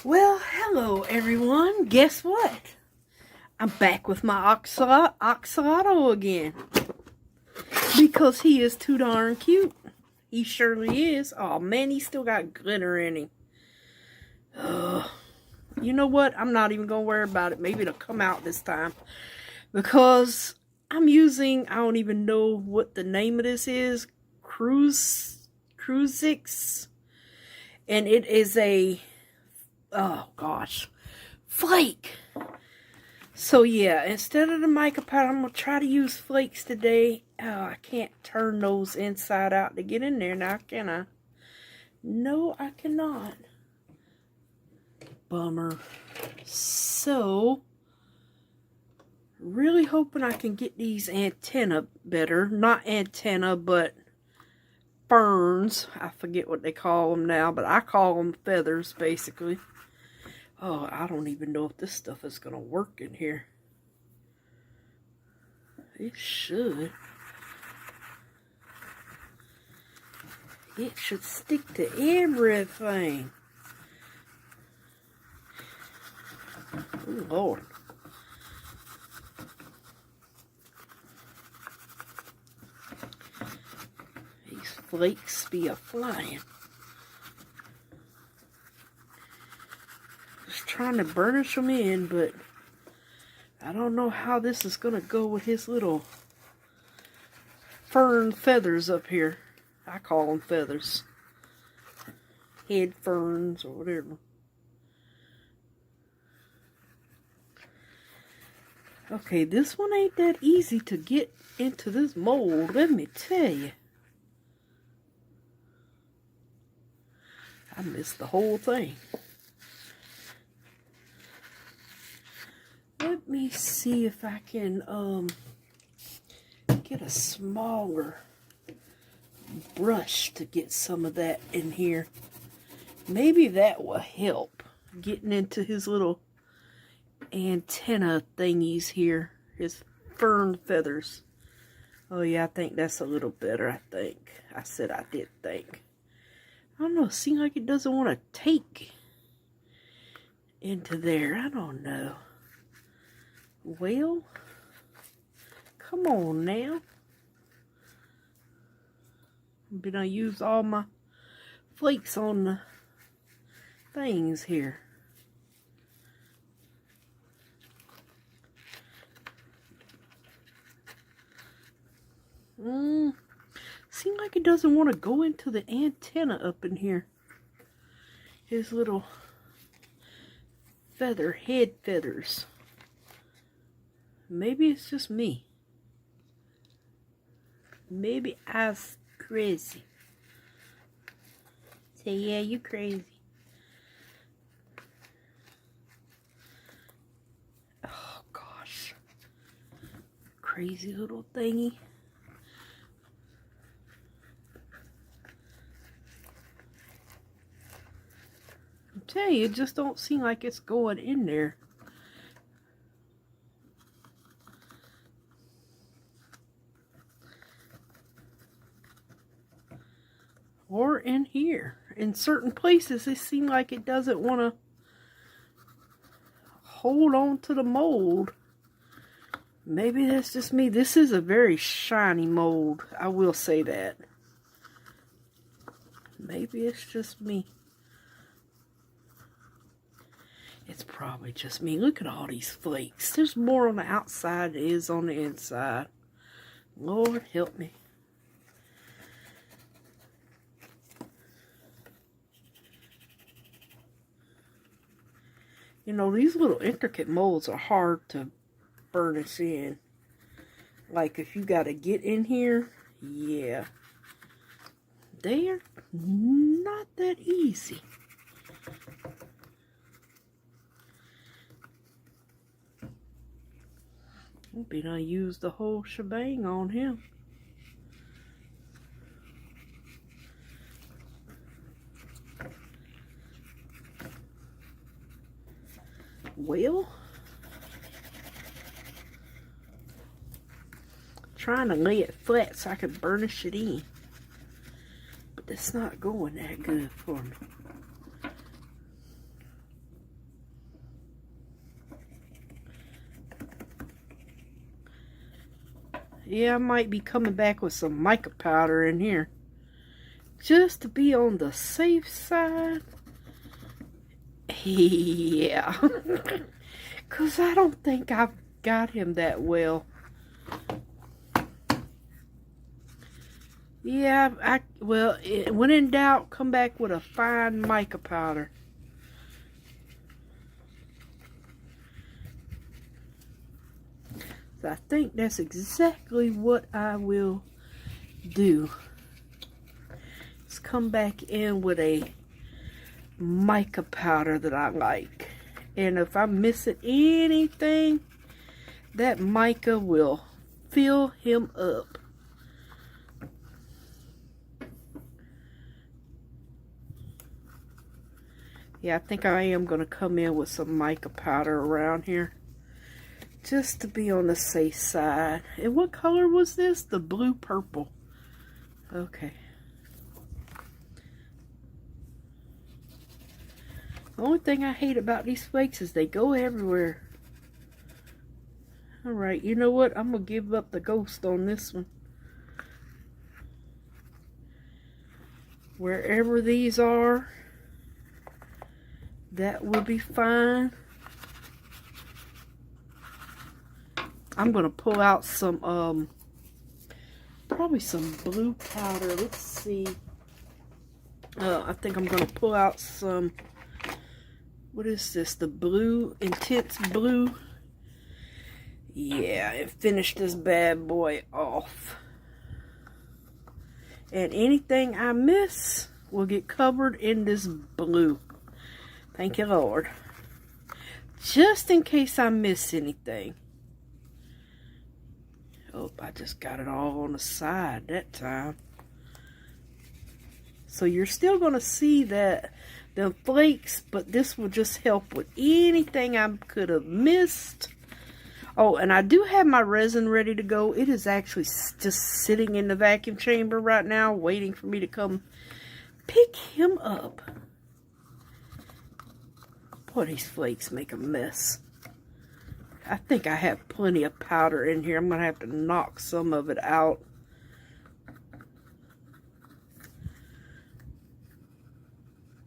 Well, hello everyone. Guess what? I'm back with my axolotl again. Because he is too darn cute. He surely is. Oh man, he still got glitter in him. You know what? I'm not even going to worry about it. Maybe it'll come out this time. Because I'm using, I don't even know what the name of this is. Cruisix. And it is a, oh gosh, flake. So yeah, instead of the mica powder, I'm going to try to use flakes today. Oh, I can't turn those inside out to get in there now, can I? No, I cannot. Bummer. So, really hoping I can get these antenna better. Not antenna, but ferns. I forget what they call them now, but I call them feathers, basically. Oh, I don't even know if this stuff is going to work in here. It should. It should stick to everything. Oh, Lord. These flakes be a-flying. Just trying to burnish them in, but I don't know how this is going to go with his little fern feathers up here. I call them feathers. Head ferns or whatever. Okay, this one ain't that easy to get into this mold, let me tell you. I missed the whole thing. Let me see if I can get a smaller brush to get some of that in here. Maybe that will help getting into his little antenna thingies here. His fern feathers. Oh yeah, I think that's a little better, I think. I said I did think. I don't know, it seems like it doesn't want to take into there. I don't know. Well, come on now. I'm gonna use all my flakes on the things here. Seems like it doesn't want to go into the antenna up in here. His little head feathers. Maybe it's just me. Maybe I was crazy. Say, yeah, you crazy. Oh, gosh. Crazy little thingy. I tell you, it just don't seem like it's going in there. Or in here. In certain places, it seems like it doesn't want to hold on to the mold. Maybe that's just me. This is a very shiny mold. I will say that. Maybe it's just me. It's probably just me. Look at all these flakes. There's more on the outside than is on the inside. Lord help me. You know, these little intricate molds are hard to burnish in. Like if you got to get in here, yeah. They are not that easy. Maybe I used the whole shebang on him. Well, trying to lay it flat so I can burnish it in. But it's not going that good for me. Yeah, I might be coming back with some mica powder in here. Just to be on the safe side. Yeah. Because I don't think I've got him that well. Yeah, well, when in doubt, come back with a fine mica powder. So I think that's exactly what I will do. Let's come back in with a mica powder that I like. And if I'm missing anything, that mica will fill him up. Yeah, I think I am going to come in with some mica powder around here. Just to be on the safe side. And what color was this? The blue purple. Okay. The only thing I hate about these flakes is they go everywhere. Alright, you know what? I'm going to give up the ghost on this one. Wherever these are, that will be fine. I'm going to pull out some, probably some blue powder. Let's see. I think I'm going to pull out some, what is this? The blue, intense blue. Yeah, and finish this bad boy off. And anything I miss will get covered in this blue. Thank you, Lord. Just in case I miss anything. Oh, I just got it all on the side that time. So you're still going to see that the flakes, but this will just help with anything I could have missed. Oh, and I do have my resin ready to go. It is actually just sitting in the vacuum chamber right now, waiting for me to come pick him up. Boy, these flakes make a mess. I think I have plenty of powder in here. I'm going to have to knock some of it out.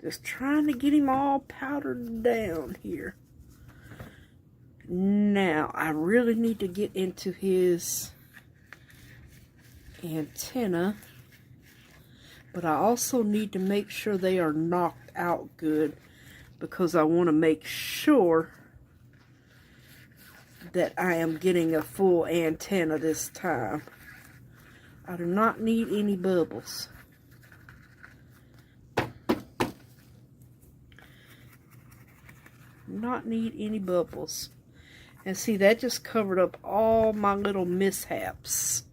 Just trying to get him all powdered down here. Now, I really need to get into his antenna. But I also need to make sure they are knocked out good. Because I want to make sure that I am getting a full antenna this time. I do not need any bubbles. Not need any bubbles. And see, that just covered up all my little mishaps.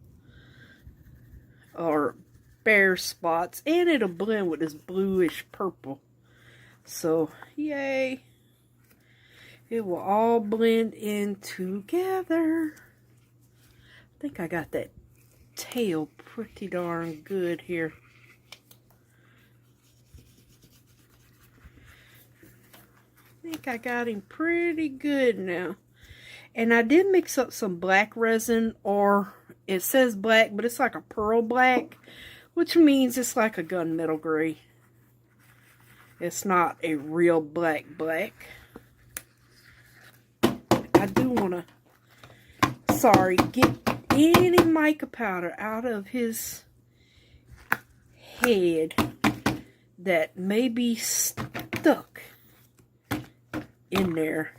Or bare spots. And it'll blend with this bluish purple. So, yay. It will all blend in together. I think I got that tail pretty darn good here. I think I got him pretty good now. And I did mix up some black resin, or it says black, but it's like a pearl black, which means it's like a gunmetal gray. It's not a real black. I do want to, get any mica powder out of his head that may be stuck in there.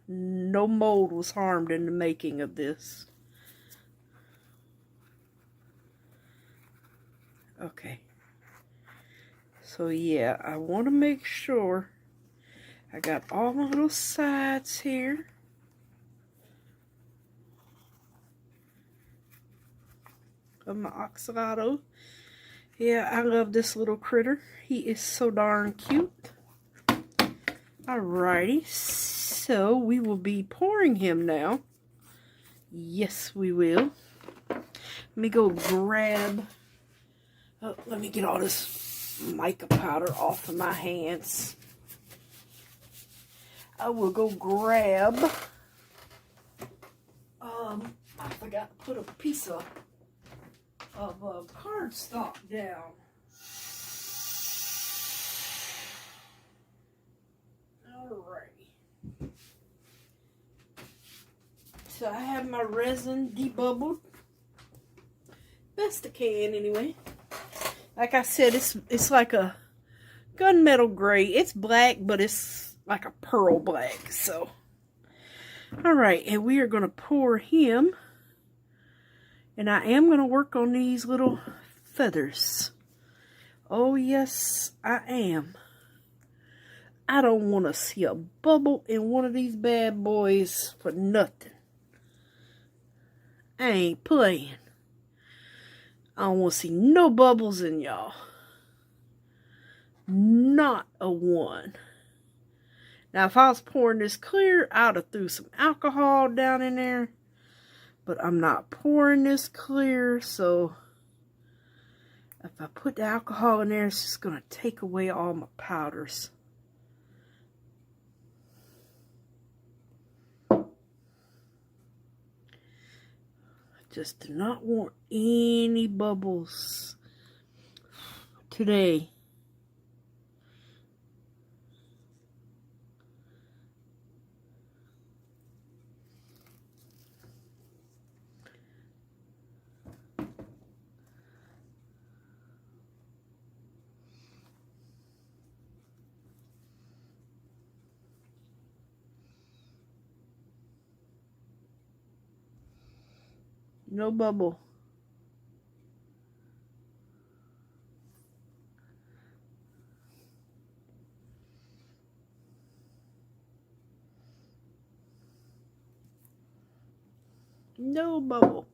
No mold was harmed in the making of this. Okay. So yeah, I want to make sure I got all my little sides here. Of my axolotl. Yeah, I love this little critter. He is so darn cute. Alrighty, so we will be pouring him now. Yes, we will. Let me go grab. Oh, let me get all this mica powder off of my hands. I will go grab I forgot to put a piece of cardstock down. Alrighty. So I have my resin debubbled. Best I can anyway. Like I said, it's like a gunmetal gray. It's black, but it's like a pearl black. So, alright, and we are going to pour him. And I am going to work on these little feathers. Oh, yes, I am. I don't want to see a bubble in one of these bad boys for nothing. I ain't playing. I don't want to see no bubbles in y'all. Not a one. Now, if I was pouring this clear, I'd have threw some alcohol down in there. But I'm not pouring this clear, so if I put the alcohol in there, it's just going to take away all my powders. I just do not want any bubbles today. No bubble. No bubble.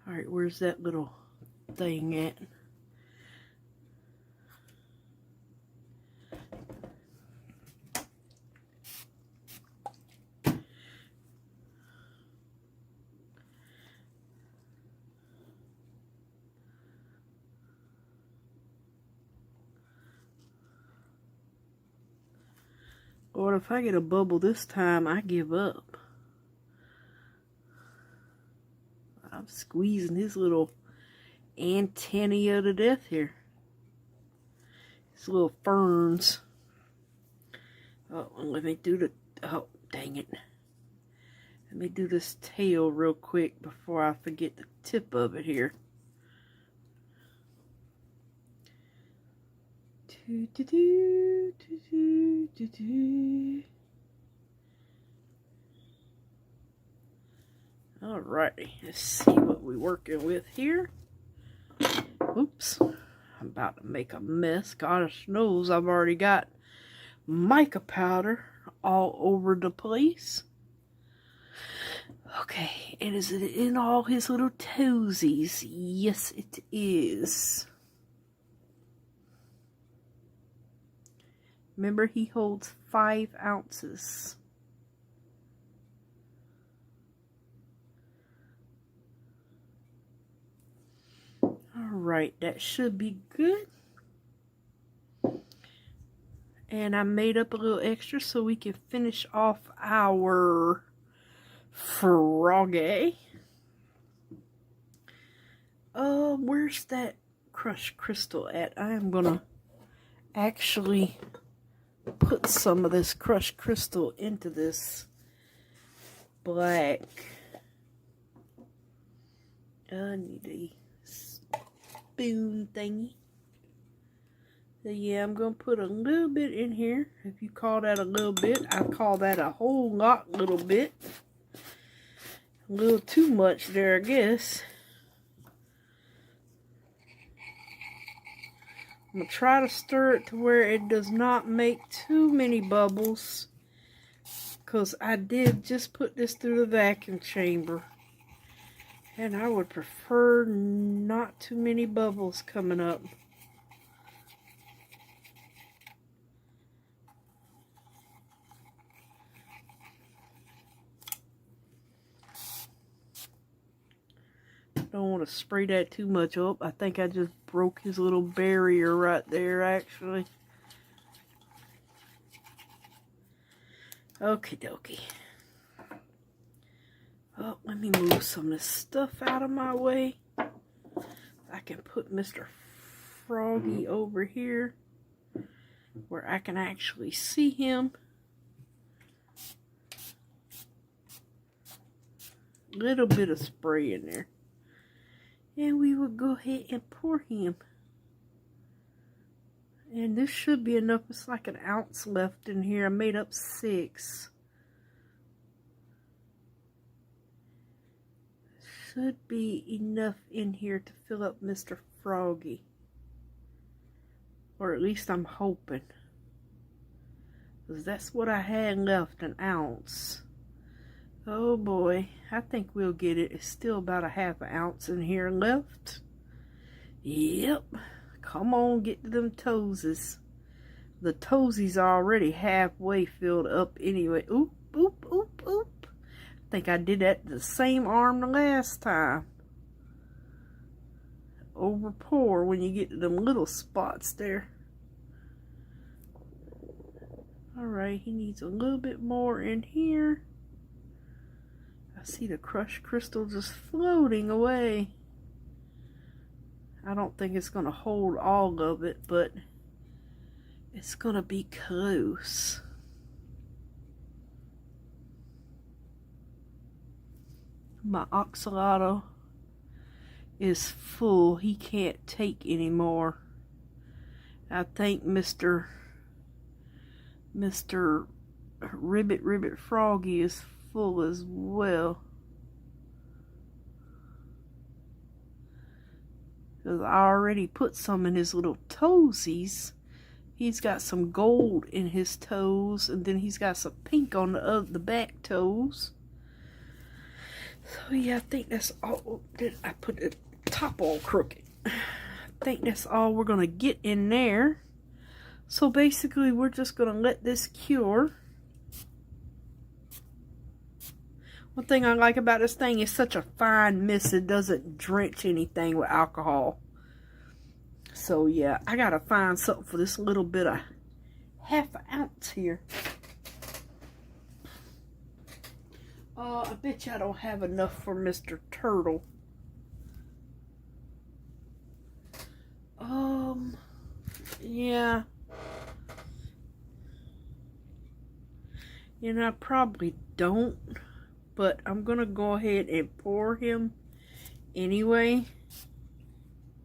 Alright, where's that little thing at? Lord, if I get a bubble this time, I give up. I'm squeezing his little antennae to death here. His little ferns. Oh, let me do the... Oh, dang it. Let me do this tail real quick before I forget the tip of it here. Alrighty, let's see what we're working with here. Oops, I'm about to make a mess. Gosh knows I've already got mica powder all over the place. Okay, and is it in all his little toesies? Yes, it is. Remember, he holds 5 ounces. Alright, that should be good. And I made up a little extra so we can finish off our froggy. Where's that crushed crystal at? I am gonna actually put some of this crushed crystal into this black. I need a spoon thingy. So yeah, I'm going to put a little bit in here. If you call that a little bit, I call that a whole lot little bit. A little too much there, I guess. I'm going to try to stir it to where it does not make too many bubbles. Because I did just put this through the vacuum chamber. And I would prefer not too many bubbles coming up. Don't want to spray that too much up. I think I just broke his little barrier right there, actually. Okie dokie. Oh, let me move some of this stuff out of my way. I can put Mr. Froggy over here where I can actually see him. Little bit of spray in there. And we will go ahead and pour him. And this should be enough. It's like an ounce left in here. I made up 6. Should be enough in here to fill up Mr. Froggy. Or at least I'm hoping. Because that's what I had left, an ounce. Oh boy, I think we'll get it. It's still about a ½ ounce in here left. Yep. Come on, get to them toesies. The toesies are already halfway filled up anyway. Oop, oop, oop, oop. I think I did that to the same arm the last time. Over pour when you get to them little spots there. Alright, he needs a little bit more in here. I see the crushed crystal just floating away. I don't think it's going to hold all of it, but it's going to be close. My axolotl is full. He can't take anymore. I think Mr. Ribbit Froggy is full as well. Because I already put some in his little toesies. He's got some gold in his toes, and then he's got some pink on the back toes. So yeah, I think that's all. I put the top all crooked. I think that's all we're gonna get in there. So basically, we're just gonna let this cure. One thing I like about this thing is such a fine mist. It doesn't drench anything with alcohol. So yeah, I gotta find something for this little bit of ½ ounce here. I bet you I don't have enough for Mr. Turtle. Yeah. You know, I probably don't. But I'm going to go ahead and pour him anyway.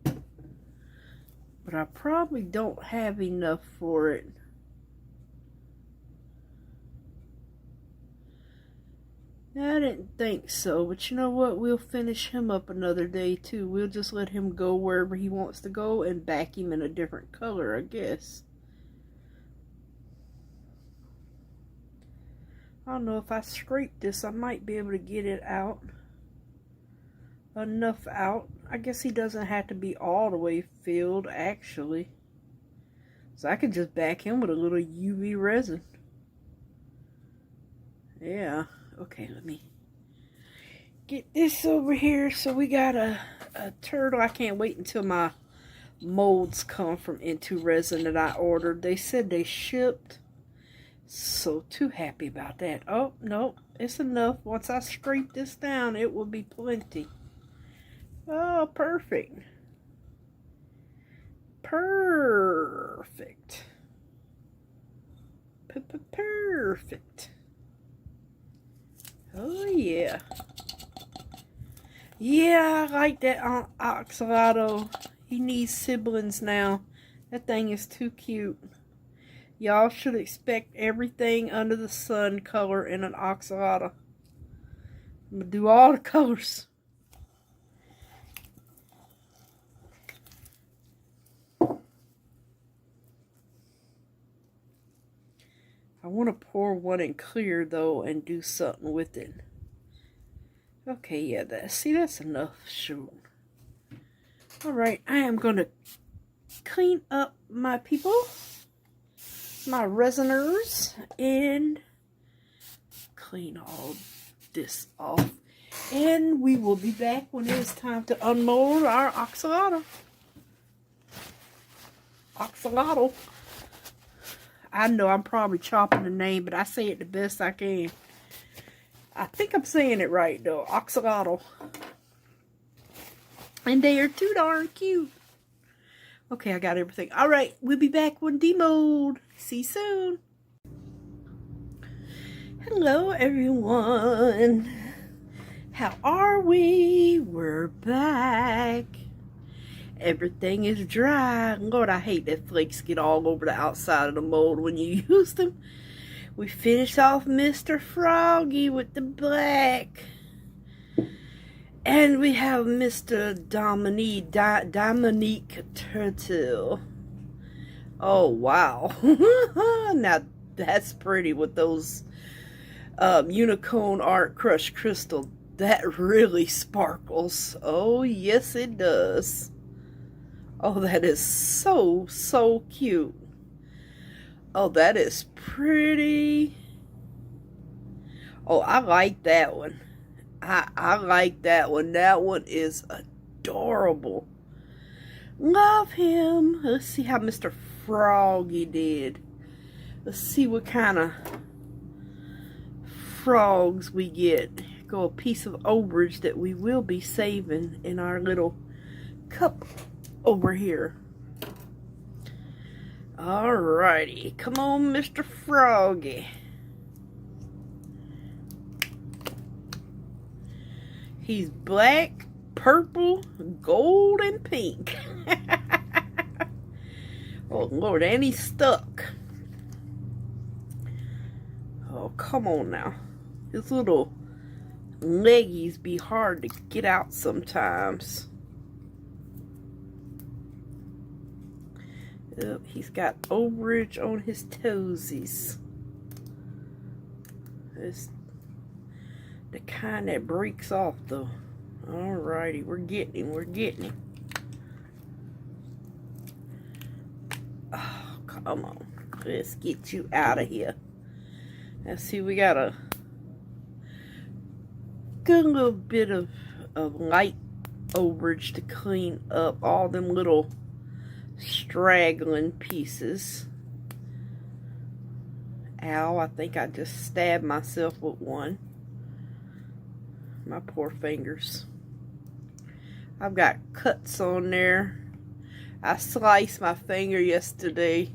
But I probably don't have enough for it. I didn't think so. But you know what? We'll finish him up another day too. We'll just let him go wherever he wants to go and back him in a different color, I guess. I don't know, if I scrape this, I might be able to get it out. Enough out. I guess he doesn't have to be all the way filled, actually. So I could just back him with a little UV resin. Yeah. Okay, let me get this over here. So we got a turtle. I can't wait until my molds come from Into Resin that I ordered. They said they shipped. So too happy about that. Oh, no, it's enough. Once I scrape this down, it will be plenty. Oh, perfect. Perfect. Perfect. Oh, yeah. Yeah, I like that axolotl. He needs siblings now. That thing is too cute. Y'all should expect everything under the sun color in an axolotl. I'm going to do all the colors. I want to pour one in clear though and do something with it. Okay, yeah, that's enough. Sure. Alright, I am going to clean up my people. My resiners, and clean all this off, and we will be back when it is time to unmold our axolotl. I know I'm probably chopping the name, but I say it the best I can. I think I'm saying it right though. Axolotl. And they are too darn cute. Okay, I got everything. Alright, we'll be back when demoed. See you soon. Hello everyone. How are we? We're back. Everything is dry. Lord, I hate that flakes get all over the outside of the mold when you use them. We finished off Mr. Froggy with the black. And we have Mr. Dominique Turtle. Oh, wow. Now, that's pretty with those unicorn art crushed crystal. That really sparkles. Oh, yes, it does. Oh, that is so, so cute. Oh, that is pretty. Oh, I like that one. I like that one. That one is adorable. Love him. Let's see how Mr. Froggy did. Let's see what kind of frogs we get. Go a piece of overage that we will be saving in our little cup over here. Alrighty. Come on, Mr. Froggy. He's black, purple, gold, and pink. Oh, Lord, and he's stuck. Oh, come on now. His little leggies be hard to get out sometimes. Oh, he's got overage on his toesies. It's the kind that breaks off though. Alrighty, we're getting him. Oh, come on. Let's get you out of here. Let's see, we got a good little bit of light overage to clean up all them little straggling pieces. Ow, I think I just stabbed myself with one. My poor fingers. I've got cuts on there. I sliced my finger yesterday.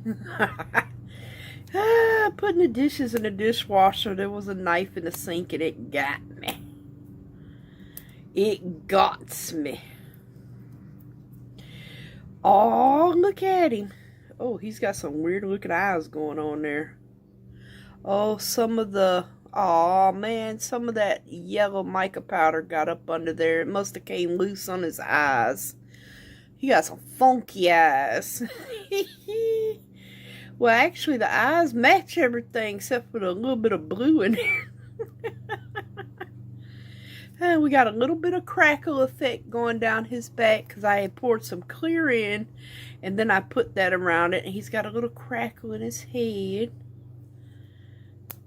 Putting the dishes in the dishwasher, there was a knife in the sink and it got me. It got me. Oh, look at him. Oh, he's got some weird looking eyes going on there. Oh, some of the... Oh man, some of that yellow mica powder got up under there. It must have came loose on his eyes. He got some funky eyes. Well, actually, the eyes match everything except for a little bit of blue in there. And we got a little bit of crackle effect going down his back because I had poured some clear in and then I put that around it. And he's got a little crackle in his head.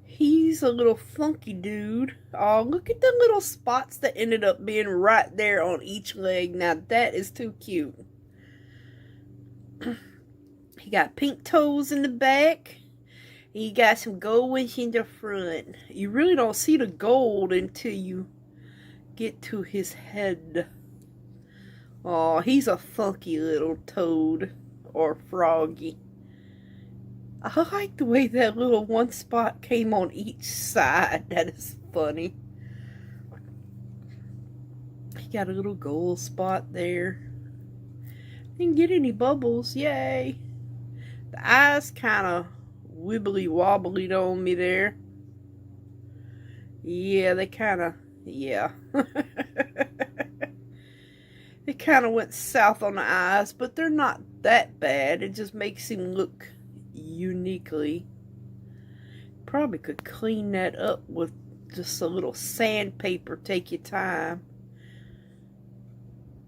He's a little funky dude. Oh, look at the little spots that ended up being right there on each leg. Now, that is too cute. He got pink toes in the back. And you got some gold in the front. You really don't see the gold until you get to his head. Oh, he's a funky little toad or froggy. I like the way that little one spot came on each side. That is funny. He got a little gold spot there. Didn't get any bubbles. Yay. The eyes kind of wibbly wobbly on me there. Yeah, they kind of, yeah. It kind of went south on the eyes, but they're not that bad. It just makes him look uniquely. Probably could clean that up with just a little sandpaper. Take your time.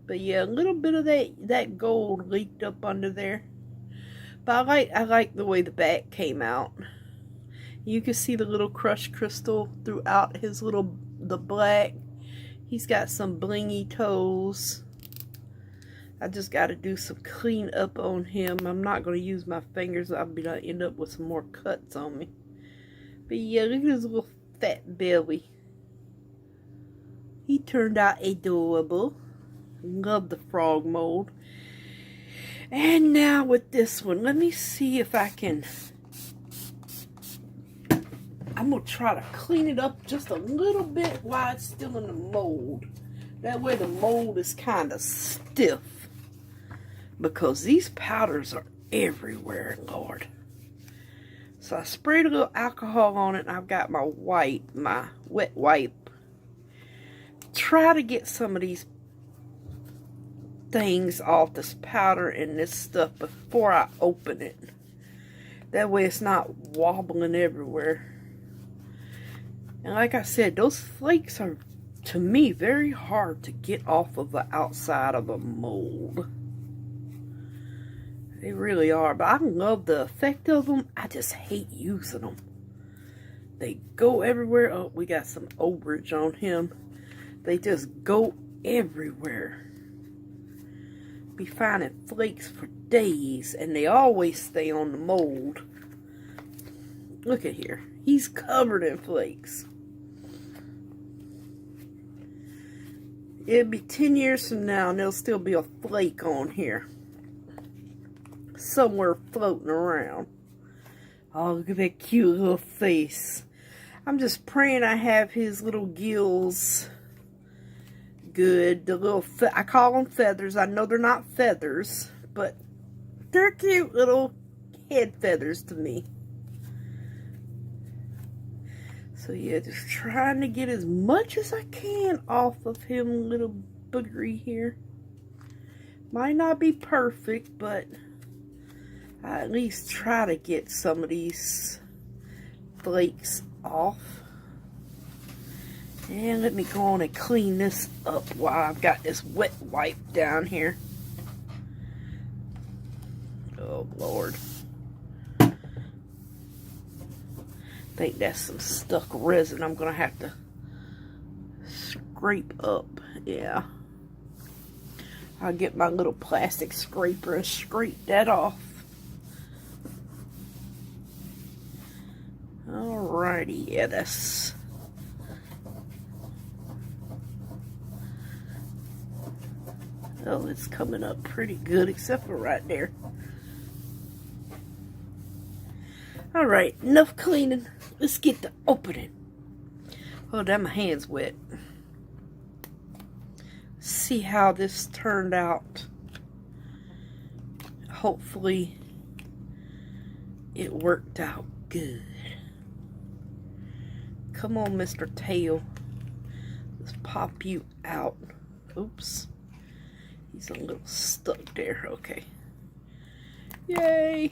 But yeah, a little bit of that gold leaked up under there. But I like the way the back came out. You can see the little crushed crystal throughout his the black. He's got some blingy toes. I just got to do some clean up on him. I'm not going to use my fingers. I'll be going to end up with some more cuts on me. But yeah, look at his little fat belly. He turned out adorable. Love the frog mold. And now with this one, let me see if I can... I'm going to try to clean it up just a little bit while it's still in the mold. That way the mold is kind of stiff. Because these powders are everywhere, Lord. So I sprayed a little alcohol on it, and I've got my wet wipe. Try to get some of these things off, this powder and this stuff, before I open it. That way it's not wobbling everywhere. And like I said, those flakes are, to me, very hard to get off of the outside of a mold. They really are, but I love the effect of them. I just hate using them. They go everywhere. Oh, we got some overage on him. They just go everywhere. Be finding flakes for days, and they always stay on the mold. Look at here. He's covered in flakes. It'll be 10 years from now, and there'll still be a flake on here. Somewhere floating around. Oh, look at that cute little face. I'm just praying I have his little gills good. The little, I call them feathers. I know they're not feathers, but they're cute little head feathers to me. So yeah, just trying to get as much as I can off of him, little boogery here. Might not be perfect, but I at least try to get some of these flakes off. And let me go on and clean this up while I've got this wet wipe down here. Oh, Lord. I think that's some stuck resin I'm going to have to scrape up. Yeah. I'll get my little plastic scraper and scrape that off. Alrighty, yeah, that's... Oh, it's coming up pretty good, except for right there. Alright, enough cleaning. Let's get to opening. Oh, damn, my hand's wet. See how this turned out. Hopefully, it worked out good. Come on, Mr. Tail. Let's pop you out. Oops. He's a little stuck there. Okay. Yay.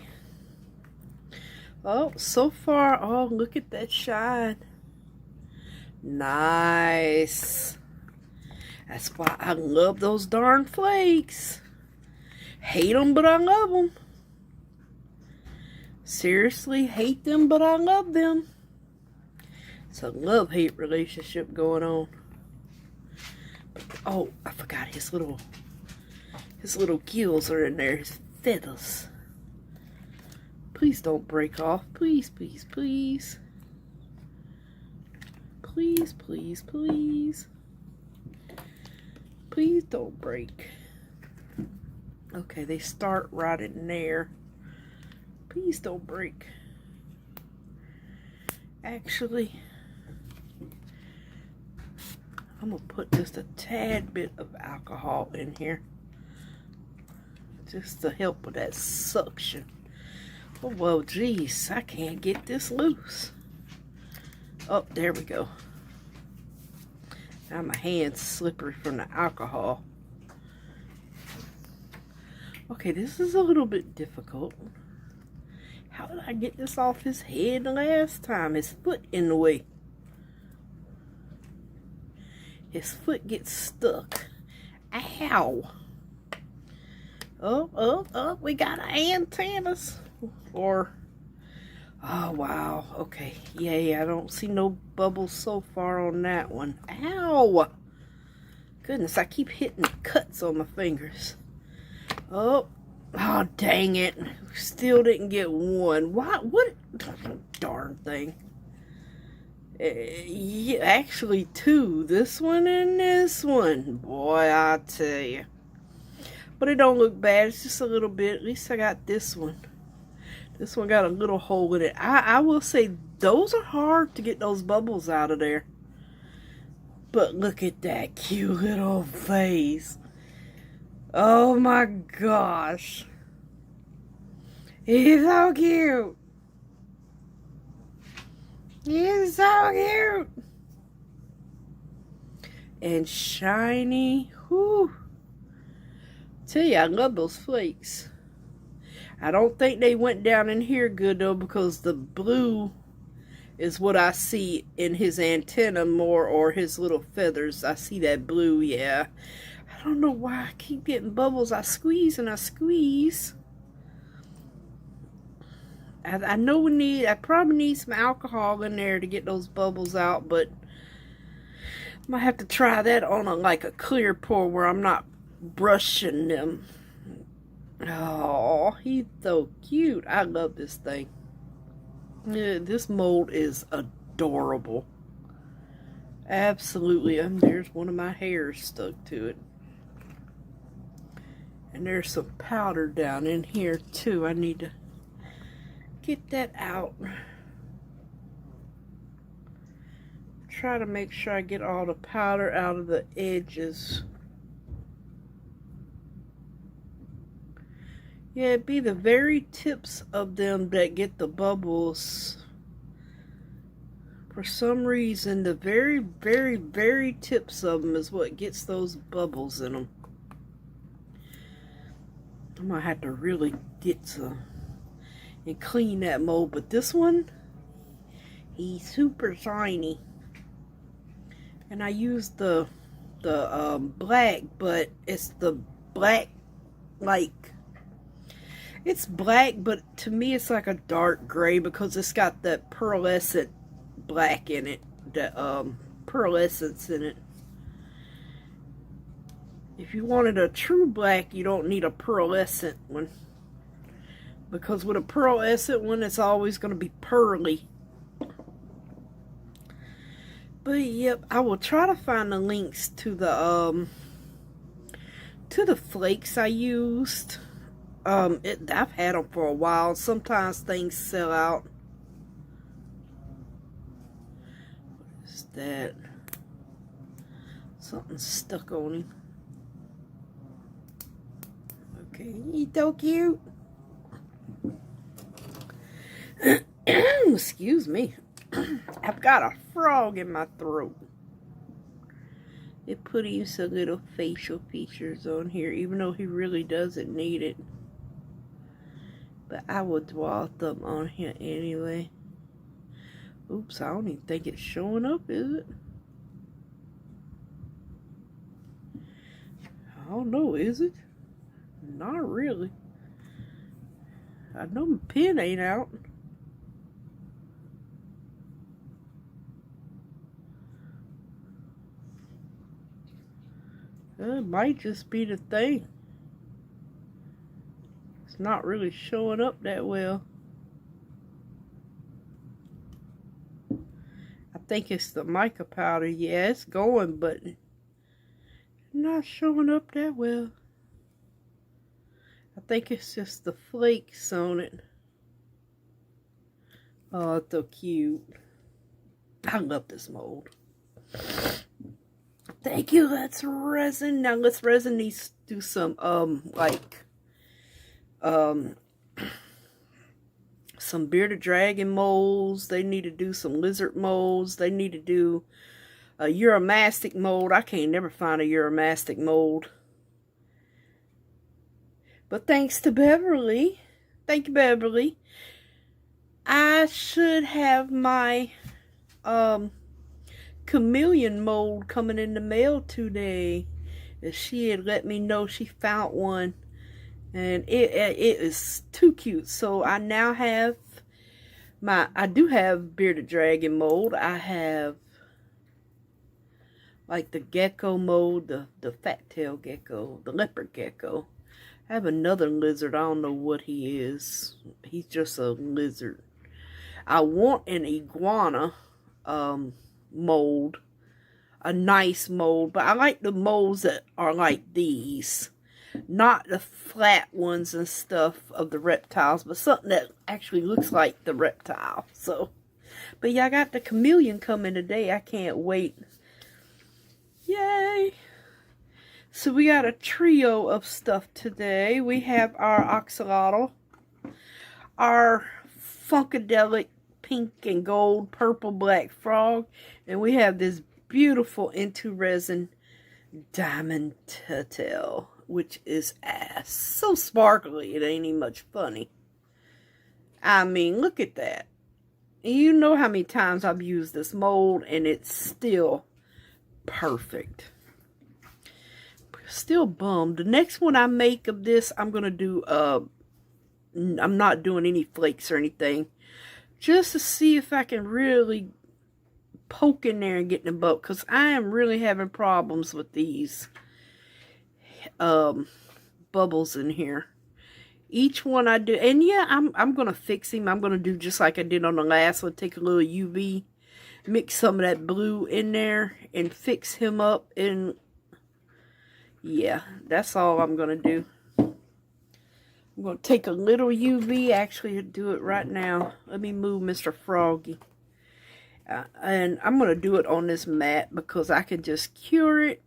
Oh, so far. Oh, look at that shine. Nice. That's why I love those darn flakes. Hate them, but I love them. Seriously, hate them, but I love them. It's a love-hate relationship going on. But, oh, I forgot his little gills are in there. His feathers. Please don't break off. Please, please, please. Please, please, please. Please don't break. Okay, they start right in there. Please don't break. Actually, I'm going to put just a tad bit of alcohol in here. Just to help with that suction. Oh, well, geez, I can't get this loose. Oh, there we go. Now my hand's slippery from the alcohol. Okay, this is a little bit difficult. How did I get this off his head last time? His foot in the way. His foot gets stuck. Ow! Oh, we got antennas. Or, oh, wow. Okay, yay, I don't see no bubbles so far on that one. Ow! Goodness, I keep hitting cuts on my fingers. Oh, dang it. Still didn't get one. What darn thing. Yeah, actually two. This one and this one. Boy, I tell you. But it don't look bad. It's just a little bit. At least I got this one. This one got a little hole in it. I will say those are hard to get those bubbles out of there. But look at that cute little face. Oh my gosh. He's so cute. He's so cute. And shiny. Whew. Tell you, I love those flakes. I don't think they went down in here good though, because the blue is what I see in his antenna more, or his little feathers. I see that blue, yeah. I don't know why I keep getting bubbles. I squeeze and I squeeze. I know I probably need some alcohol in there to get those bubbles out, but I might have to try that on like a clear pour where I'm not brushing them. Oh, he's so cute. I love this thing. Yeah, this mold is adorable. Absolutely. There's one of my hairs stuck to it. And there's some powder down in here too. I need to get that out. Try to make sure I get all the powder out of the edges. Yeah, it'd be the very tips of them that get the bubbles. For some reason, the very, very, very tips of them is what gets those bubbles in them. I might have to really get some and clean that mold. But this one, he's super shiny. And I used the black, but it's the black, like, it's black, but to me it's like a dark gray because it's got that pearlescent black in it, the pearlescence in it. If you wanted a true black, you don't need a pearlescent one, because with a pearlescent one, it's always going to be pearly. But yep, I will try to find the links to the flakes I used. I've had them for a while. Sometimes things sell out. What is that? Something stuck on him. Okay, he's so cute. Excuse me. I've got a frog in my throat. It put in some little facial features on here, even though he really doesn't need it. But I will draw them on here anyway. Oops, I don't even think it's showing up, is it? I don't know, is it? Not really. I know my pen ain't out. It might just be the thing. It's not really showing up that well. I think it's the mica powder. Yeah, it's going, but not showing up that well. I think it's just the flakes on it. Oh, it's so cute. I love this mold. Thank you, let's Resin. Now let's Resin needs to do some some bearded dragon molds. They need to do some lizard molds. They need to do a Euromastic mold. I can't never find a Euromastic mold. But thanks to Beverly, thank you, Beverly, I should have my chameleon mold coming in the mail today. She had let me know she found one, and it is too cute. So I now have I do have bearded dragon mold. I have like the gecko mold, the fat tail gecko, the leopard gecko. I have another lizard. I don't know what he is. He's just a lizard. I want an iguana. mold. A nice mold. But I like the molds that are like these. Not the flat ones and stuff of the reptiles, but something that actually looks like the reptile. So, but yeah, I got the chameleon coming today. I can't wait. Yay! So we got a trio of stuff today. We have our axolotl, our funkadelic pink and gold, purple, black frog, and we have this beautiful into resin diamond turtle, which is ass. So sparkly, it ain't even much funny. I mean, look at that. You know how many times I've used this mold, and it's still perfect. Still bummed. The next one I make of this, I'm going to do, I'm not doing any flakes or anything. Just to see if I can really poke in there and get in the boat. Because I am really having problems with these bubbles in here. Each one I do, and yeah, I'm going to fix him. I'm going to do just like I did on the last one. Take a little UV, mix some of that blue in there, and fix him up. And yeah, that's all I'm going to do. I'm going to take a little UV, actually do it right now. Let me move Mr. Froggy. And I'm going to do it on this mat because I can just cure it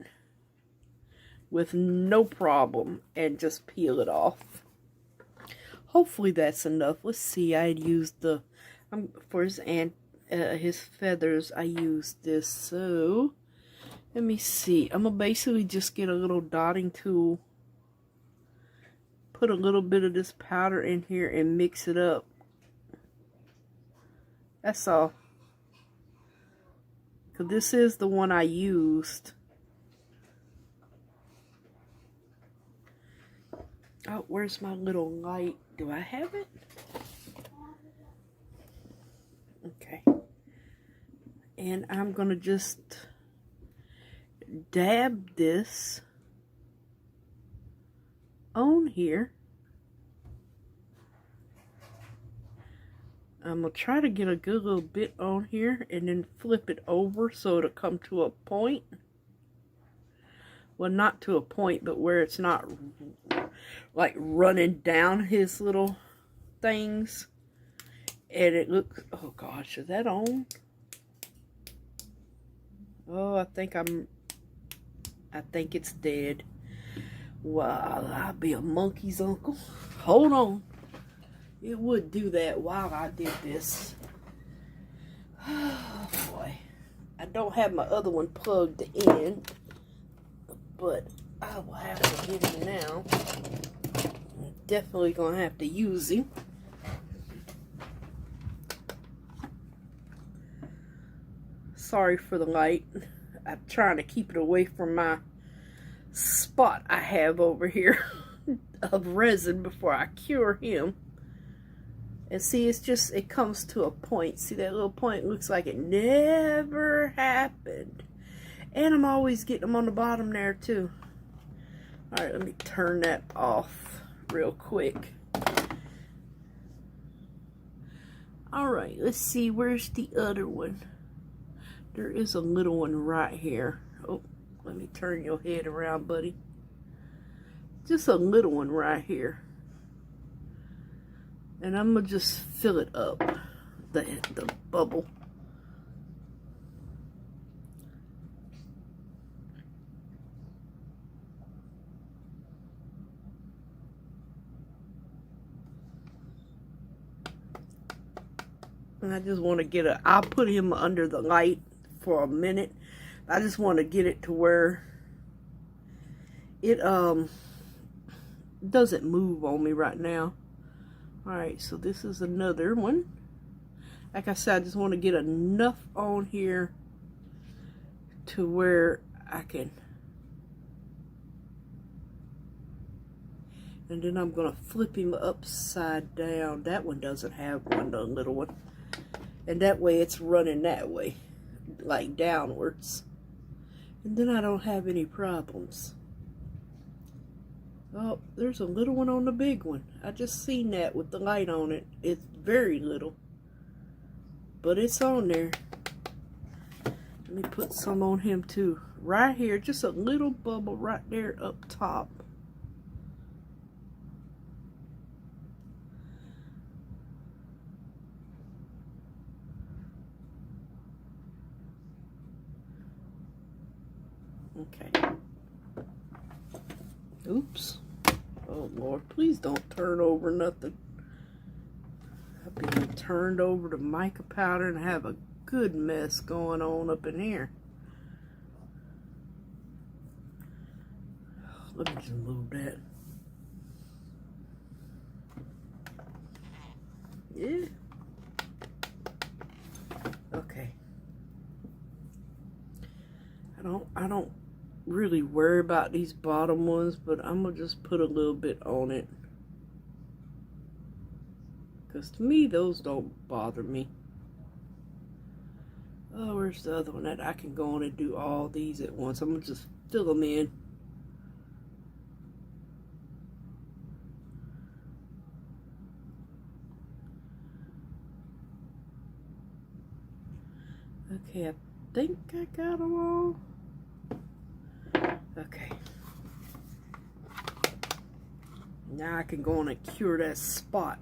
with no problem and just peel it off. Hopefully that's enough. Let's see, I used the, for his feathers, I used this. So, let me see. I'm going to basically just get a little dotting tool. Put a little bit of this powder in here and mix it up. That's all. Because this is the one I used. Oh, where's my little light? Do I have it? Okay. And I'm going to just dab this on here. I'm going to try to get a good little bit on here and then flip it over so it'll come to a point. Well, not to a point, but where it's not like running down his little things. And it looks, oh gosh, is that on? Oh, I think it's dead. Well, I'll be a monkey's uncle. Hold on. It would do that while I did this. Oh boy. I don't have my other one plugged in, but I will have to get him now. I'm definitely going to have to use him. Sorry for the light. I'm trying to keep it away from my spot I have over here of resin before I cure him. And see, it's just, it comes to a point. See, that little point looks like it never happened. And I'm always getting them on the bottom there, too. Alright, let me turn that off real quick. Alright, let's see, where's the other one? There is a little one right here. Oh, let me turn your head around, buddy. Just a little one right here. And I'm going to just fill it up, the bubble. And I just want to get I'll put him under the light for a minute. I just want to get it to where it doesn't move on me right now. Alright, so this is another one. Like I said, I just want to get enough on here to where I can. And then I'm going to flip him upside down. That one doesn't have one, the little one. And that way it's running that way, like downwards. And then I don't have any problems. Oh, there's a little one on the big one. I just seen that with the light on it. It's very little, but it's on there. Let me put some on him too. Right here, just a little bubble right there up top. Okay. Oops. Oh Lord, please don't turn over nothing. I've been turned over to mica powder and have a good mess going on up in here. Let me just move that. Yeah. Okay. I don't really worry about these bottom ones, but I'm gonna just put a little bit on it. Because to me, those don't bother me. Oh, where's the other one that I can go on and do all these at once? I'm gonna just fill them in. Okay, I think I got them all. Okay. Now I can go on and cure that spot.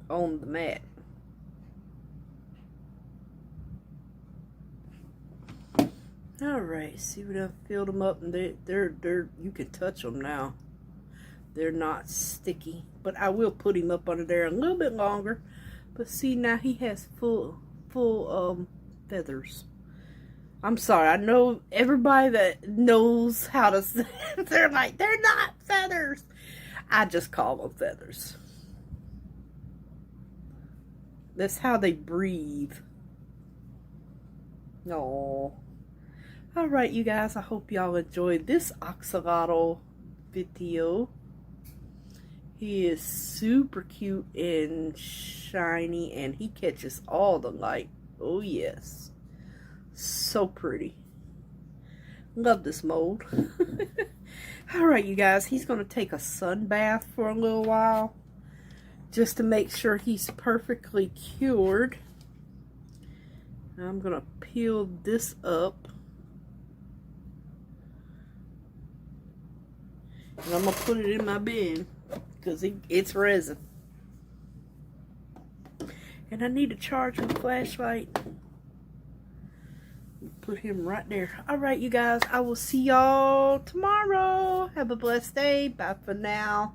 On the mat. All right, see what I filled them up, and they're you can touch them now. They're not sticky, but I will put him up under there a little bit longer. But see, now he has full feathers. I'm sorry, I know everybody that knows how to say, they're like, they're not feathers. I just call them feathers. That's how they breathe. No. All right, you guys, I hope y'all enjoyed this axolotl video. He is super cute and shiny, and he catches all the light. Oh yes, so pretty. Love this mold. All right, you guys, he's gonna take a sun bath for a little while just to make sure he's perfectly cured. Now I'm gonna peel this up, and I'm gonna put it in my bin because it's resin. And I need a charging flashlight. Put him right there. All right, you guys, I will see y'all tomorrow. Have a blessed day. Bye for now.